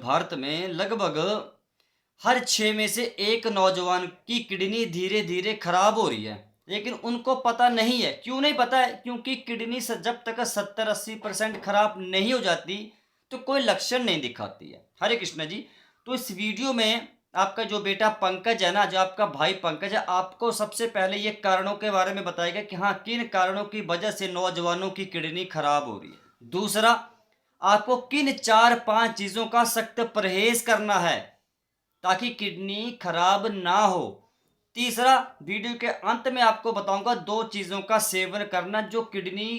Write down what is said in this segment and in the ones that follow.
भारत में लगभग हर 6 में से एक नौजवान की किडनी धीरे-धीरे खराब हो रही है। लेकिन उनको पता नहीं है, क्यों नहीं पता है? क्योंकि किडनी स जब तक 70-80% खराब नहीं हो जाती, तो कोई लक्षण नहीं दिखाती है। हरे कृष्ण जी। तो इस वीडियो में आपका जो बेटा पंकज है ना, जो आपका भाई पंकज है, आपको सबसे पहले ये कारणों के बारे में बताएगा कि हाँ, किन कारणों की वजह से नौजवानों की किडनी खराब हो रही है। दूसरा, आपको किन 4-5 चीज़ों का सख्त परहेज करना है ताकि किडनी खराब ना हो। तीसरा, वीडियो के अंत में आपको बताऊंगा 2 चीज़ों का सेवन करना जो किडनी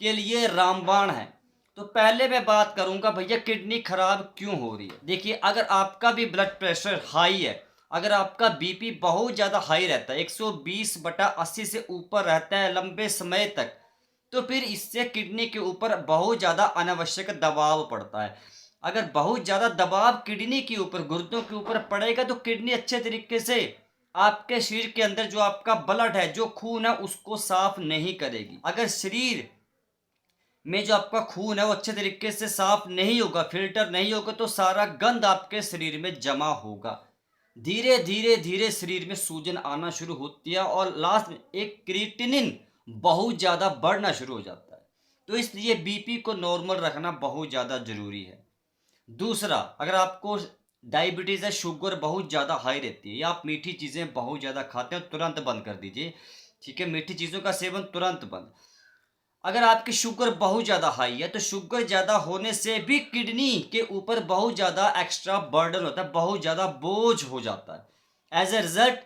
के लिए रामबाण है। तो पहले मैं बात करूंगा भैया किडनी खराब क्यों हो रही है। देखिए, अगर आपका भी ब्लड प्रेशर हाई है, अगर आपका बीपी बहुत ज़्यादा हाई रहता है, 120/80 से ऊपर रहता है लंबे समय तक, तो फिर इससे किडनी के ऊपर बहुत ज़्यादा अनावश्यक दबाव पड़ता है। अगर बहुत ज़्यादा दबाव किडनी के ऊपर, गुर्दों के ऊपर पड़ेगा तो किडनी अच्छे तरीके से आपके शरीर के अंदर जो आपका ब्लड है, जो खून है, उसको साफ नहीं करेगी। अगर शरीर में जो आपका खून है वो अच्छे तरीके से साफ नहीं होगा, फिल्टर नहीं होगा, तो सारा गंद आपके शरीर में जमा होगा। धीरे धीरे धीरे शरीर में सूजन आना शुरू होती है और लास्ट में एक क्रिएटिनिन बहुत ज़्यादा बढ़ना शुरू हो जाता है। तो इसलिए बीपी को नॉर्मल रखना बहुत ज़्यादा ज़रूरी है। दूसरा, अगर आपको डायबिटीज़ है, शुगर बहुत ज़्यादा हाई रहती है या आप मीठी चीज़ें बहुत ज़्यादा खाते हैं, तुरंत बंद कर दीजिए। ठीक है, मीठी चीज़ों का सेवन तुरंत बंद। अगर आपकी शुगर बहुत ज़्यादा हाई है, तो शुगर ज़्यादा होने से भी किडनी के ऊपर बहुत ज़्यादा एक्स्ट्रा बर्डन होता है, बहुत ज़्यादा बोझ हो जाता है। एज ए रिजल्ट,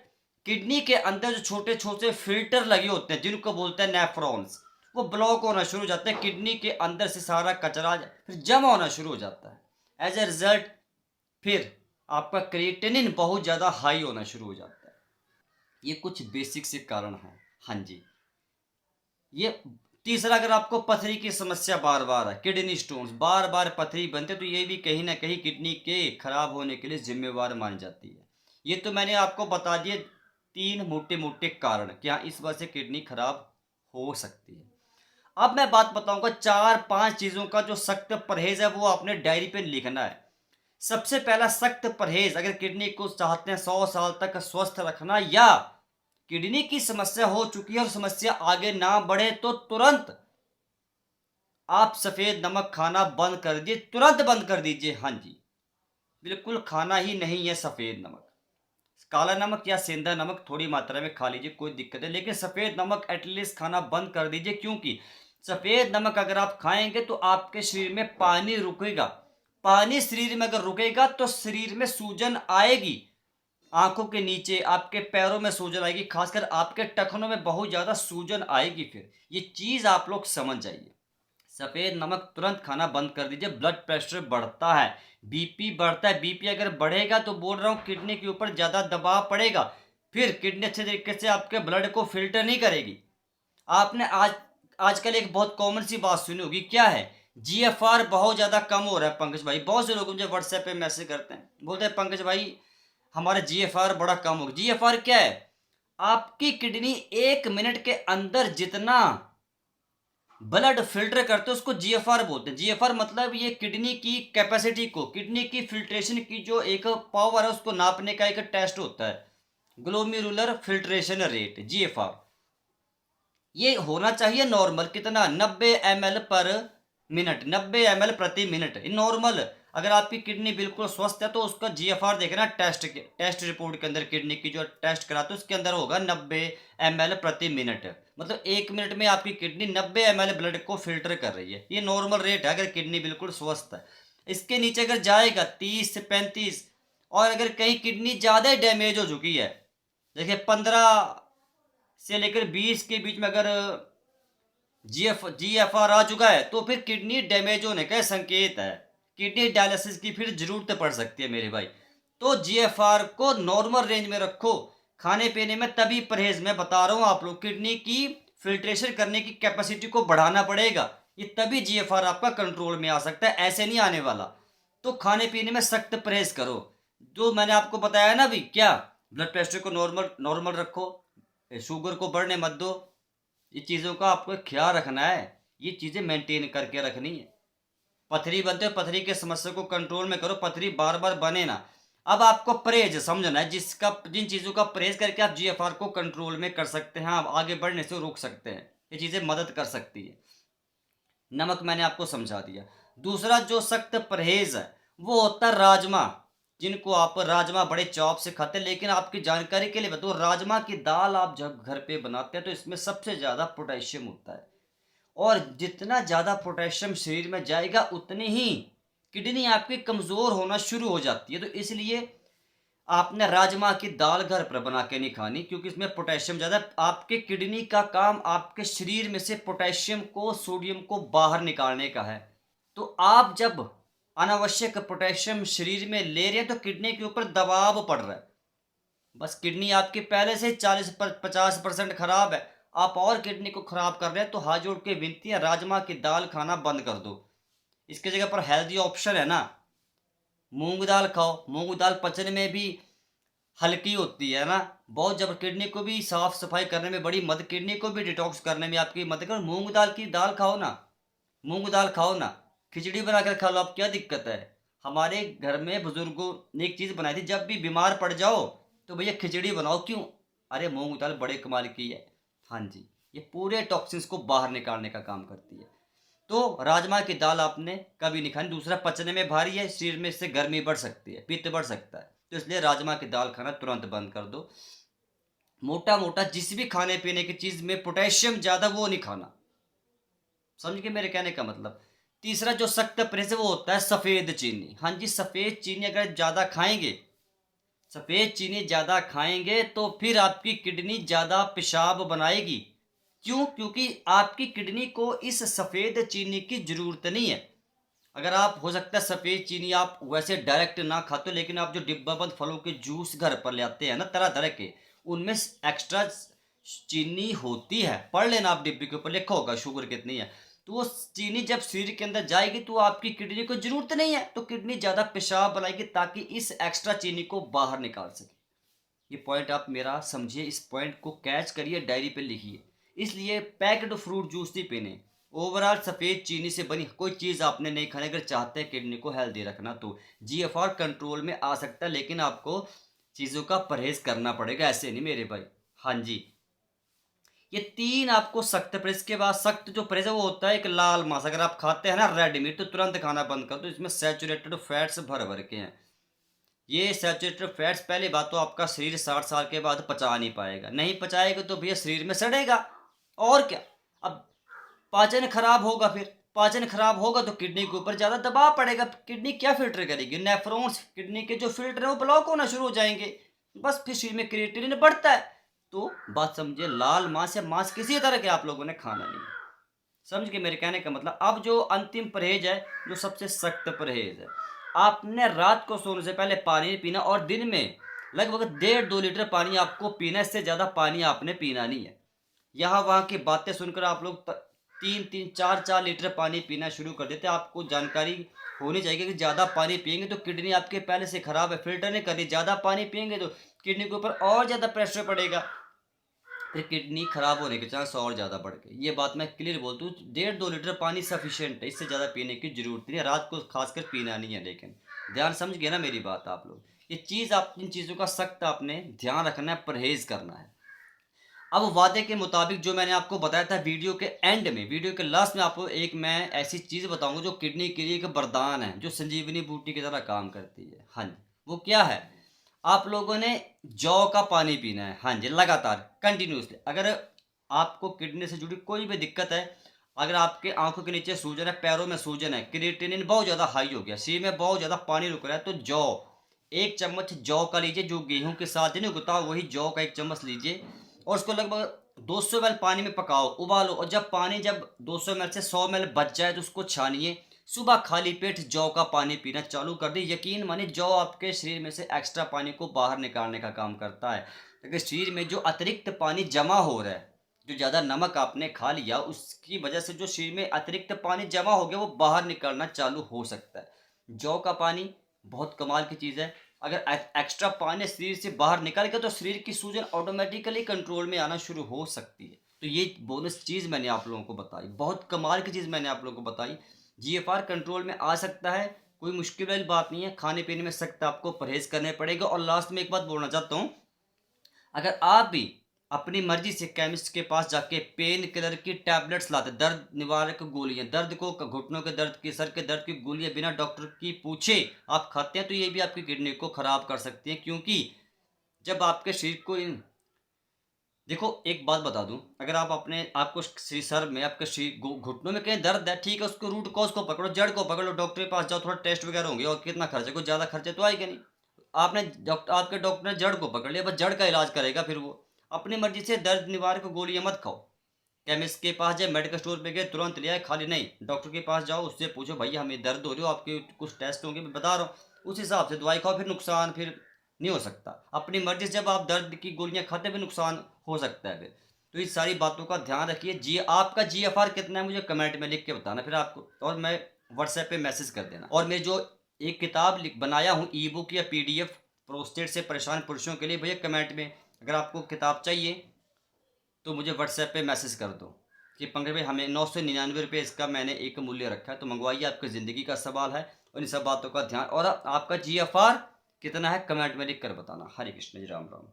किडनी के अंदर जो छोटे छोटे फिल्टर लगे होते हैं, जिनको बोलते हैं नेफ्रॉन्स, वो ब्लॉक होना शुरू हो जाते हैं। किडनी के अंदर से सारा कचरा फिर जमा होना शुरू हो जाता है। एज ए रिजल्ट, फिर आपका क्रिएटिनिन बहुत ज़्यादा हाई होना शुरू हो जाता है। ये कुछ बेसिक से कारण हैं। हाँ जी। ये तीसरा, अगर आपको पथरी की समस्या बार बार है, किडनी स्टोन्स बार बार पथरी बनते, तो ये भी कहीं ना कहीं किडनी के खराब होने के लिए जिम्मेवार मानी जाती है। ये तो मैंने आपको बता दिए 3 मोटे मोटे कारण कि हाँ, इस वजह से किडनी खराब हो सकती है। अब मैं बात बताऊंगा 4-5 चीज़ों का जो सख्त परहेज है, वो आपने डायरी पे लिखना है। सबसे पहला सख्त परहेज, अगर किडनी को चाहते हैं 100 साल तक स्वस्थ रखना, या किडनी की समस्या हो चुकी है और समस्या आगे ना बढ़े, तो तुरंत आप सफ़ेद नमक खाना बंद कर दीजिए, तुरंत बंद कर दीजिए। हाँ जी, बिल्कुल खाना ही नहीं है सफ़ेद नमक। काला नमक या सेंधा नमक थोड़ी मात्रा में खा लीजिए, कोई दिक्कत है, लेकिन सफ़ेद नमक एटलीस्ट खाना बंद कर दीजिए। क्योंकि सफ़ेद नमक अगर आप खाएंगे तो आपके शरीर में पानी रुकेगा। पानी शरीर में अगर रुकेगा तो शरीर में सूजन आएगी, आंखों के नीचे, आपके पैरों में सूजन आएगी, खासकर आपके टखनों में बहुत ज़्यादा सूजन आएगी। फिर ये चीज़ आप लोग समझ जाइए। सफ़ेद नमक तुरंत खाना बंद कर दीजिए। ब्लड प्रेशर बढ़ता है, बीपी बढ़ता है। बीपी अगर बढ़ेगा तो बोल रहा हूँ किडनी के ऊपर ज़्यादा दबाव पड़ेगा, फिर किडनी अच्छे तरीके से आपके ब्लड को फिल्टर नहीं करेगी। आपने आजकल एक बहुत कॉमन सी बात सुनी होगी, क्या है? जीएफआर बहुत ज़्यादा कम हो रहा है पंकज भाई। बहुत से लोग मुझे व्हाट्सएप पे मैसेज करते हैं, बोलते हैं पंकज भाई हमारा जीएफआर बड़ा कम हो गया। जीएफआर क्या है? आपकी किडनी 1 मिनट के अंदर जितना ब्लड फिल्टर करते हैं उसको जीएफआर बोलते हैं। जीएफआर मतलब ये किडनी की कैपेसिटी को, किडनी की फिल्ट्रेशन की जो एक पावर है, उसको नापने का एक टेस्ट होता है, ग्लोमेरुलर फिल्ट्रेशन रेट, जीएफआर। ये होना चाहिए नॉर्मल, कितना? 90 ml/मिनट, 90 ml प्रति मिनट, नॉर्मल। अगर आपकी किडनी बिल्कुल स्वस्थ है तो उसका जीएफआर देखना, टेस्ट रिपोर्ट के अंदर किडनी की जो टेस्ट कराते हैं उसके अंदर होगा 90 ml/मिनट। मतलब 1 मिनट में आपकी किडनी 90 ml ब्लड को फिल्टर कर रही है। ये नॉर्मल रेट है अगर किडनी बिल्कुल स्वस्थ है। इसके नीचे अगर जाएगा 30 से 35, और अगर कहीं किडनी ज़्यादा डैमेज हो चुकी है, देखिए 15 से लेकर 20 के बीच में अगर जीएफआर आ चुका है, तो फिर किडनी डैमेज होने का संकेत है। किडनी डायलिसिस की फिर जरूरत पड़ सकती है मेरे भाई। तो जीएफआर को नॉर्मल रेंज में रखो। खाने पीने में तभी परहेज, मैं बता रहा हूँ आप लोग, किडनी की फिल्ट्रेशन करने की कैपेसिटी को बढ़ाना पड़ेगा। ये तभी जीएफआर आपका कंट्रोल में आ सकता है, ऐसे नहीं आने वाला। तो खाने पीने में सख्त परहेज करो। जो मैंने आपको बताया ना अभी, क्या? ब्लड प्रेशर को नॉर्मल नॉर्मल रखो, शुगर को बढ़ने मत दो। ये चीज़ों का आपको ख्याल रखना है, ये चीज़ें मेंटेन करके रखनी है। पथरी बनते हो, पथरी के समस्या को कंट्रोल में करो, पथरी बार बार बने ना। अब आपको परहेज समझना है, जिन चीज़ों का परहेज करके आप जीएफआर को कंट्रोल में कर सकते हैं, आप आगे बढ़ने से रोक सकते हैं, ये चीज़ें मदद कर सकती है। नमक मैंने आपको समझा दिया। दूसरा जो सख्त परहेज है वो होता है राजमा, जिनको आप राजमा बड़े चौप से खाते हैं, लेकिन आपकी जानकारी के लिए बताऊँ, राजमा की दाल आप जब घर पे बनाते हैं तो इसमें सबसे ज़्यादा पोटेशियम होता है, और जितना ज़्यादा पोटेशियम शरीर में जाएगा उतनी ही किडनी आपकी कमज़ोर होना शुरू हो जाती है। तो इसलिए आपने राजमा की दाल घर पर बना के नहीं खानी, क्योंकि इसमें पोटेशियम ज़्यादा है। आपके किडनी का काम आपके शरीर में से पोटेशियम को, सोडियम को बाहर निकालने का है। तो आप जब अनावश्यक पोटेशियम शरीर में ले रहे हैं तो किडनी के ऊपर दबाव पड़ रहा है। बस किडनी आपकी पहले से 40-50% खराब है, आप और किडनी को खराब कर रहे हैं। तो हाथ जोड़ के विनती है, राजमा की दाल खाना बंद कर दो। इसकी जगह पर हेल्दी ऑप्शन है ना, मूंग दाल खाओ। मूंग दाल पचने में भी हल्की होती है ना, बहुत जब किडनी को भी साफ सफाई करने में बड़ी मदद, किडनी को भी डिटॉक्स करने में आपकी मदद कर। मूंग दाल की दाल खाओ ना, मूंग दाल खाओ ना, खिचड़ी बना कर खा लो, आप क्या दिक्कत है। हमारे घर में बुजुर्गों ने एक चीज़ बनाई थी, जब भी बीमार पड़ जाओ तो भैया खिचड़ी बनाओ। क्यों? अरे मूंग दाल बड़े कमाल की है। हाँ जी, ये पूरे टॉक्सिन्स को बाहर निकालने का काम करती है। तो राजमा की दाल आपने कभी नहीं खानी। दूसरा, पचने में भारी है, शरीर में इससे गर्मी बढ़ सकती है, पित्त बढ़ सकता है, तो इसलिए राजमा की दाल खाना तुरंत बंद कर दो। मोटा मोटा जिस भी खाने पीने की चीज़ में पोटेशियम ज़्यादा वो नहीं खाना, समझ के मेरे कहने का मतलब। तीसरा जो सख्त परहेज है वो होता है सफ़ेद चीनी। हाँ जी, सफ़ेद चीनी अगर ज़्यादा खाएंगे, सफ़ेद चीनी ज़्यादा खाएंगे तो फिर आपकी किडनी ज़्यादा पेशाब बनाएगी। क्यों? क्योंकि आपकी किडनी को इस सफ़ेद चीनी की ज़रूरत नहीं है। अगर आप, हो सकता है सफ़ेद चीनी आप वैसे डायरेक्ट ना खाते हो, लेकिन आप जो डिब्बाबंद फलों के जूस घर पर ले आते हैं ना तरह तरह के, उनमें एक्स्ट्रा चीनी होती है। पढ़ लेना, आप डिब्बे के ऊपर लिखा होगा शुगर कितनी है। तो वो चीनी जब शरीर के अंदर जाएगी तो आपकी किडनी को जरूरत नहीं है, तो किडनी ज़्यादा पेशाब बनाएगी ताकि इस एक्स्ट्रा चीनी को बाहर निकाल सके। ये पॉइंट आप मेरा समझिए, इस पॉइंट को कैच करिए, डायरी पे लिखिए। इसलिए पैक्ड फ्रूट जूस नहीं पीने। ओवरऑल सफ़ेद चीनी से बनी कोई चीज़ आपने नहीं खानी, अगर चाहते हैं किडनी को हेल्दी रखना। तो जीएफआर कंट्रोल में आ सकता है, लेकिन आपको चीज़ों का परहेज करना पड़ेगा, ऐसे नहीं मेरे भाई। हाँ जी, ये 3 आपको सख्त परहेज के बाद, सख्त जो परहेज है वो होता है एक लाल मांस। अगर आप खाते हैं ना रेड मीट तो तुरंत खाना बंद कर दो, इसमें सैचुरेटेड फैट्स भर भर के हैं। ये सैचुरेटेड फैट्स, पहली बात तो आपका शरीर 60 साल के बाद पचा नहीं पाएगा, नहीं पचाएगा तो भैया शरीर में सड़ेगा, और क्या। अब पाचन खराब होगा, फिर पाचन खराब होगा तो किडनी के ऊपर ज़्यादा दबाव पड़ेगा, किडनी क्या फिल्टर करेगी, नेफ्रॉन्स, किडनी के जो फिल्टर है वो ब्लॉक होना शुरू हो जाएंगे, बस फिर शरीर में क्रिएटिनिन बढ़ता है। तो बात समझिए, लाल मांस या मांस किसी तरह के आप लोगों ने खाना नहीं है। समझ के मेरे कहने का मतलब। अब जो अंतिम परहेज है, जो सबसे सख्त परहेज है, आपने रात को सोने से पहले पानी पीना, और दिन में लगभग 1.5-2 लीटर पानी आपको पीना है, इससे ज़्यादा पानी आपने पीना नहीं है। यहाँ वहाँ की बातें सुनकर आप लोग 3-3, 4-4 लीटर पानी पीना शुरू कर देते हैं। आपको जानकारी होनी चाहिए कि ज़्यादा पानी पिएंगे तो किडनी आपके पहले से ख़राब है, फिल्टर नहीं कर रही, ज़्यादा पानी पिएंगे तो किडनी के ऊपर और ज़्यादा प्रेशर पड़ेगा, फिर किडनी खराब होने के चांस और ज़्यादा बढ़ गए। ये बात मैं क्लियर बोलता हूँ, 1.5-2 लीटर पानी सफिशिएंट है, इससे ज़्यादा पीने की ज़रूरत नहीं है, रात को खासकर पीना नहीं है। लेकिन ध्यान समझ गए ना मेरी बात आप लोग। ये चीज़, आप इन चीज़ों का सख्त आपने ध्यान रखना है, परहेज़ करना है। अब वादे के मुताबिक जो मैंने आपको बताया था, वीडियो के एंड में, वीडियो के लास्ट में आपको एक मैं ऐसी चीज़ बताऊंगा जो किडनी के लिए एक वरदान है, जो संजीवनी बूटी की तरह काम करती है। हाँ जी, वो क्या है? आप लोगों ने जौ का पानी पीना है। हाँ जी, लगातार कंटिन्यूसली। अगर आपको किडनी से जुड़ी कोई भी दिक्कत है, अगर आपके आंखों के नीचे सूजन है, पैरों में सूजन है, क्रिएटिनिन बहुत ज़्यादा हाई हो गया, शरीर में बहुत ज़्यादा पानी रुक रहा है, तो जौ, 1 चम्मच जौ का लीजिए, जो गेहूं के साथ नहीं उगता, वही जौ का 1 चम्मच लीजिए, और उसको लगभग 200 ml पानी में पकाओ, उबालो, और जब पानी, जब 200 ml से 100 ml बच जाए तो उसको छानिए। सुबह खाली पेट जौ का पानी पीना चालू कर दी। यकीन मानिए, जौ आपके शरीर में से एक्स्ट्रा पानी को बाहर निकालने का काम करता है। अगर शरीर में जो अतिरिक्त पानी जमा हो रहा है, जो ज़्यादा नमक आपने खा लिया, उसकी वजह से जो शरीर में अतिरिक्त पानी जमा हो गया वो बाहर निकलना चालू हो सकता है। जौ का पानी बहुत कमाल की चीज़ है। अगर एक्स्ट्रा पानी शरीर से बाहर निकल गया तो शरीर की सूजन ऑटोमेटिकली कंट्रोल में आना शुरू हो सकती है। तो ये बोनस चीज़ मैंने आप लोगों को बताई, बहुत कमाल की चीज़ मैंने आप लोगों को बताई। जीएफआर कंट्रोल में आ सकता है, कोई मुश्किल वाली बात नहीं है। खाने पीने में सख्त आपको परहेज करने पड़ेगा। और लास्ट में एक बात बोलना चाहता हूँ, अगर आप भी अपनी मर्जी से केमिस्ट के पास जाके पेन किलर की टैबलेट्स लाते, दर्द निवारक गोलियां, दर्द को घुटनों के दर्द की, सर के दर्द की गोलियां बिना डॉक्टर की पूछे आप खाते हैं, तो ये भी आपकी किडनी को खराब कर सकती है। क्योंकि जब आपके शरीर को इन देखो, एक बात बता दूं, अगर आप अपने आपको सर में, आपके घुटनों में कहीं दर्द है, ठीक है, उसको रूट कॉज को पकड़ो, जड़ को पकड़ो, डॉक्टर के पास जाओ, थोड़ा टेस्ट वगैरह होंगे। और कितना खर्चा, कोई ज़्यादा खर्चे तो आएगा नहीं। आपने डॉक्टर आपके डॉक्टर ने जड़ को पकड़ लिया, बस जड़ का इलाज करेगा। फिर वो अपनी मर्जी से दर्द निवारक गोलियां मत खाओ। केमिस्ट के पास जाए, मेडिकल स्टोर पे गए, तुरंत ले आए, खाली नहीं। डॉक्टर के पास जाओ, उससे पूछो भैया हमें दर्द हो रही हो, आपके कुछ टेस्ट होंगे, मैं बता रहा हूँ, उस हिसाब से दवाई खाओ। फिर नुकसान फिर नहीं हो सकता। अपनी मर्जी से जब आप दर्द की गोलियां खाते, फिर नुकसान हो सकता है फिर। तो इस सारी बातों का ध्यान रखिए। आपका जीएफआर कितना है मुझे कमेंट में लिख के बताना फिर आपको, और मैं व्हाट्सएप पे मैसेज कर देना। और मैं जो एक किताब बनाया हूँ, ई बुक या पीडीएफ, प्रोस्टेट से परेशान पुरुषों के लिए, भैया कमेंट में अगर आपको किताब चाहिए तो मुझे व्हाट्सएप पे मैसेज कर दो कि पंकज भाई हमें 999 रुपये इसका मैंने एक मूल्य रखा है, तो मंगवाइए। आपकी ज़िंदगी का सवाल है, और इन सब बातों का ध्यान। और आपका जीएफआर कितना है कमेंट में लिख कर बताना। हरे कृष्ण जी, राम राम।